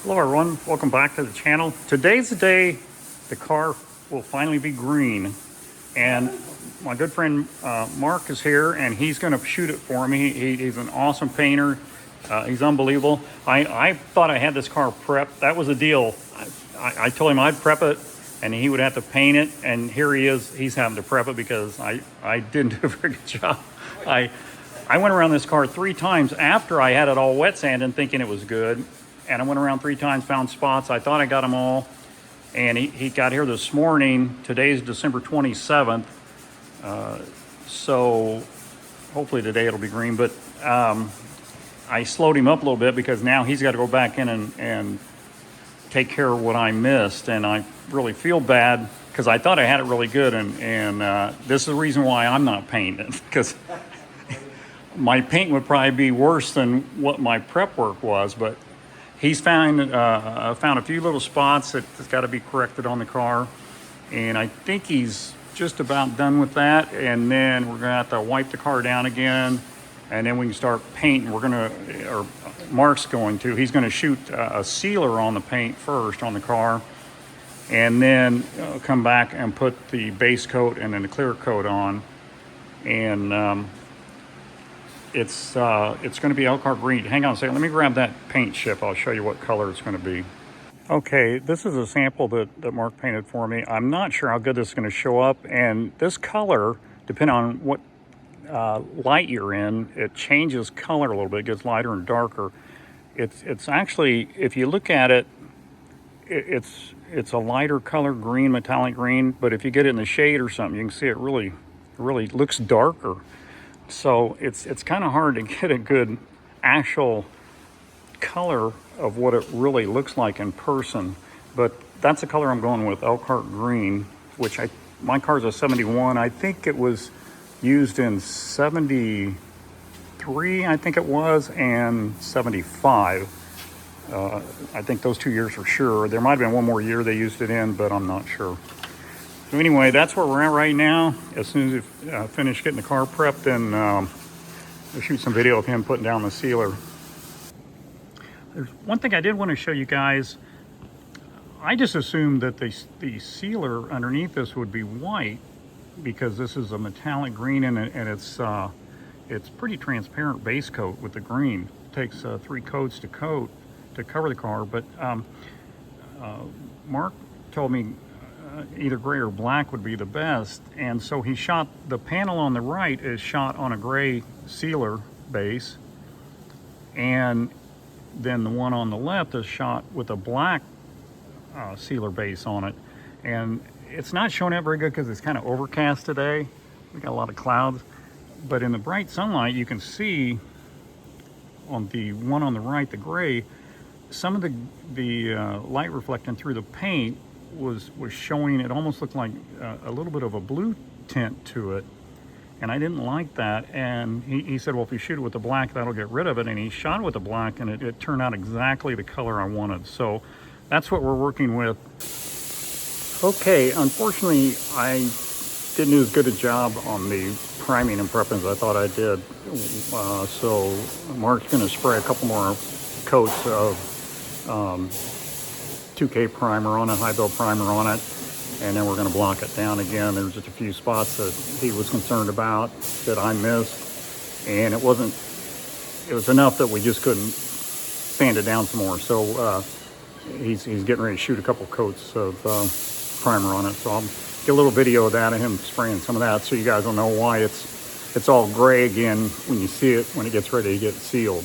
Hello everyone, welcome back to the channel. Today's the day the car will finally be green, and my good friend Mark is here and he's going to shoot it for me. He's an awesome painter. He's unbelievable. I thought I had this car prepped. That was the deal. I told him I'd prep it and he would have to paint it, and here he is. He's having to prep it because I didn't do a very good job. I went around this car 3 times after I had it all wet sanded thinking it was good. And I went around 3 times, found spots. I thought I got them all. And he got here this morning. Today's December 27th. So hopefully today it'll be green. But I slowed him up a little bit because now he's got to go back in and take care of what I missed. And I really feel bad because I thought I had it really good. And this is the reason why I'm not painting it, because my paint would probably be worse than what my prep work was. But he's found a few little spots that's got to be corrected on the car, and I think he's just about done with that. And then we're gonna have to wipe the car down again, and then we can start painting. Or Mark's going to. He's going to shoot a sealer on the paint first on the car, and then come back and put the base coat and then the clear coat on, and it's going to be Elkhart green. Hang on a second. Let me grab that paint chip. I'll show you what color it's going to be. Okay, this is a sample that Mark painted for me. I'm not sure how good this is going to show up. And this color, depending on what light you're in, it changes color a little bit. It gets lighter and darker. It's actually, if you look at it, it's a lighter color green, metallic green. But if you get it in the shade or something, you can see it really looks darker. So it's kind of hard to get a good actual color of what it really looks like in person. But that's the color I'm going with, Elkhart green, which my car's a 71. I think it was used in 73, I think it was, and 75. I think those 2 years for sure. There might have been one more year they used it in, but I'm not sure. So anyway, that's where we're at right now. As soon as we finish getting the car prepped, then we'll shoot some video of him putting down the sealer. There's one thing I did want to show you guys. I just assumed that the sealer underneath this would be white because this is a metallic green, and it's pretty transparent base coat with the green. It takes 3 coats to cover the car, but Mark told me either gray or black would be the best, and so he shot the panel on the right is shot on a gray sealer base, and then the one on the left is shot with a black sealer base on it. And it's not showing up very good because it's kind of overcast today. We got a lot of clouds, but in the bright sunlight you can see on the one on the right, the gray, some of the light reflecting through the paint was showing. It almost looked like a little bit of a blue tint to it, and I didn't like that. And he said, well, if you shoot it with the black, that'll get rid of it. And he shot it with the black, and it turned out exactly the color I wanted. So that's what we're working with. Okay, unfortunately I didn't do as good a job on the priming and prepping as I thought I did. So Mark's going to spray a couple more coats of 2K primer on it, high build primer on it, and then we're going to block it down again. There's just a few spots that he was concerned about that I missed, and it was enough that we just couldn't sand it down some more. So he's getting ready to shoot a couple coats of primer on it. So I'll get a little video of that, of him spraying some of that, so you guys will know why it's all gray again when you see it when it gets ready to get sealed.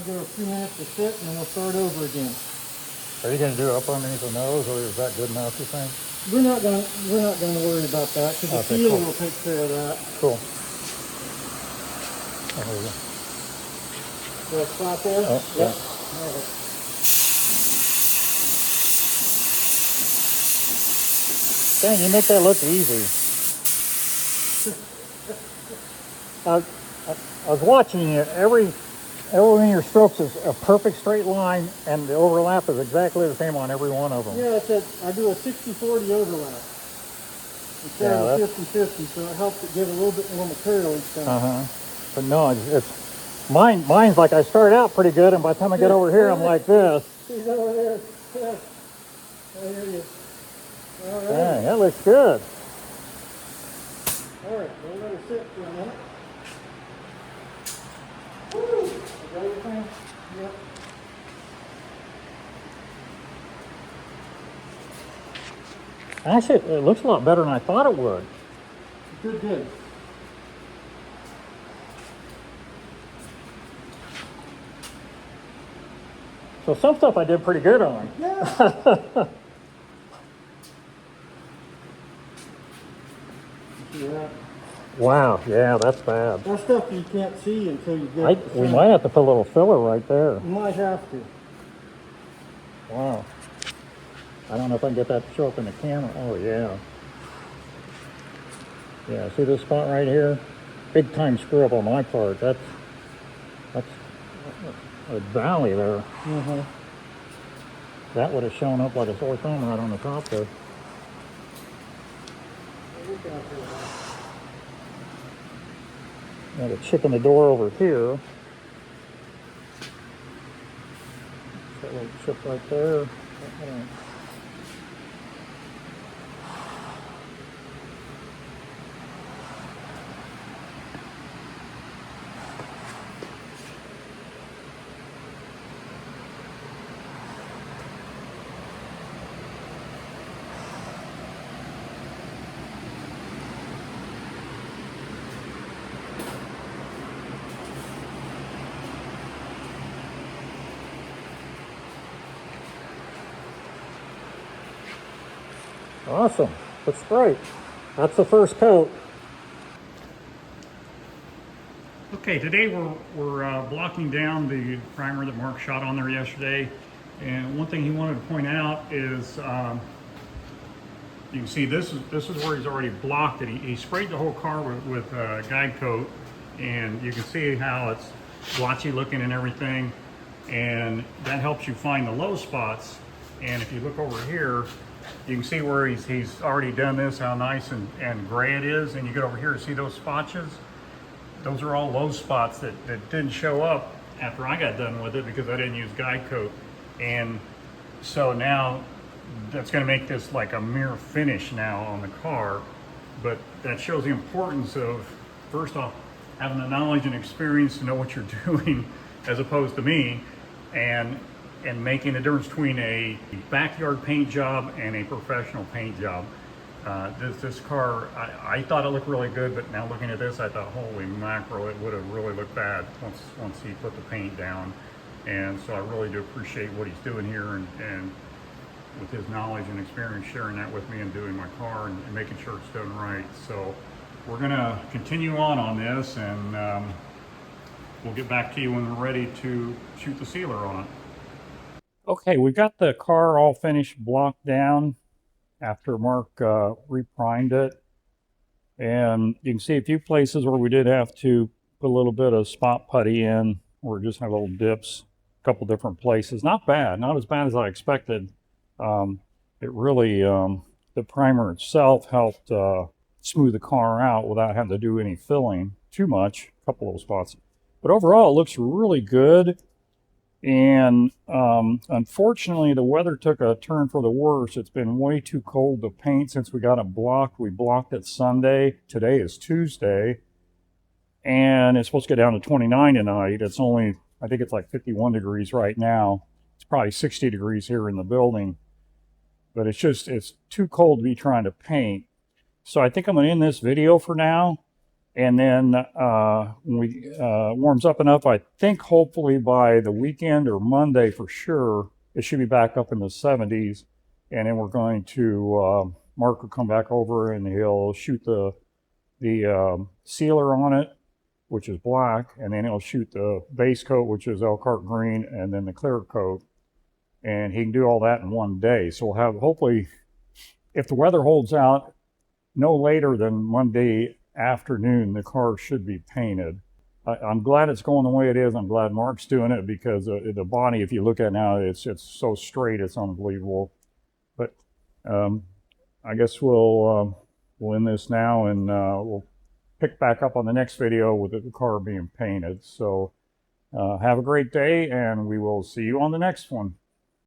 give it a few minutes to sit, and then we'll start over again. Are you going to do it up underneath the nose, or is that good enough, you think? We're not gonna worry about that because the Okay, sealer cool. will take care of that. Cool. Oh, there you go. Got a spot there? Oh, Yep. yeah. All right. Dang, you make that look easy. I was watching it. Every one of your strokes is a perfect straight line, and the overlap is exactly the same on every one of them. Yeah, I do a 60-40 overlap instead of a 50-50, so it helps it give a little bit more material each time. But no, it's mine's like I start out pretty good, and by the time I get over here, I'm like this. He's over there. Yeah. I hear you. All right. Dang, that looks good. All right, we'll let it sit for a minute. Woo! Is that everything? Yep. Actually, it looks a lot better than I thought it would. Good. So some stuff I did pretty good on. Yeah. Yeah. Wow, yeah, that's bad. That stuff you can't see until you get We might have to put a little filler right there. You might have to. Wow. I don't know if I can get that to show up in the camera. Oh, yeah. Yeah, see this spot right here? Big time screw up on my part. That's a valley there. Mm-hmm. That would have shown up like a sore thumb right on the top there. Got a chip in the door over here. That little chip right there. Awesome. Looks great. That's the first coat. Okay, today we're blocking down the primer that Mark shot on there yesterday. And one thing he wanted to point out is you can see this is where he's already blocked it. He sprayed the whole car with guide coat, and you can see how it's blotchy looking and everything. And that helps you find the low spots. And if you look over here, you can see where he's already done this, how nice and gray it is. And you get over here to see those spotches. Those are all low spots that didn't show up after I got done with it because I didn't use guide coat. And so now that's going to make this like a mirror finish now on the car. But that shows the importance of, first off, having the knowledge and experience to know what you're doing as opposed to me, and making a difference between a backyard paint job and a professional paint job. This car, I thought it looked really good, but now looking at this, I thought, holy mackerel, it would have really looked bad once he put the paint down. And so I really do appreciate what he's doing here, and with his knowledge and experience, sharing that with me and doing my car and making sure it's done right. So we're gonna continue on this, and we'll get back to you when we're ready to shoot the sealer on it. Okay, we've got the car all finished, blocked down after Mark reprimed it. And you can see a few places where we did have to put a little bit of spot putty in, or just have little dips, a couple different places. Not bad, not as bad as I expected. It really, the primer itself helped smooth the car out without having to do any filling too much, a couple little spots. But overall, it looks really good. And unfortunately, the weather took a turn for the worse. It's been way too cold to paint since we got it blocked. We blocked it Sunday. Today is Tuesday. And it's supposed to get down to 29 tonight. It's only, I think it's like 51 degrees right now. It's probably 60 degrees here in the building. But it's too cold to be trying to paint. So I think I'm going to end this video for now. And then when we warms up enough, I think hopefully by the weekend or Monday for sure, it should be back up in the 70s. And then we're going to, Mark will come back over and he'll shoot the sealer on it, which is black, and then he'll shoot the base coat, which is Elkhart green, and then the clear coat. And he can do all that in one day. So we'll have, hopefully, if the weather holds out, no later than Monday afternoon, the car should be painted. I'm glad it's going the way it is. I'm glad Mark's doing it because the body, if you look at it now, it's so straight, it's unbelievable. But I guess we'll end this now, and we'll pick back up on the next video with the car being painted. So have a great day, and we will see you on the next one.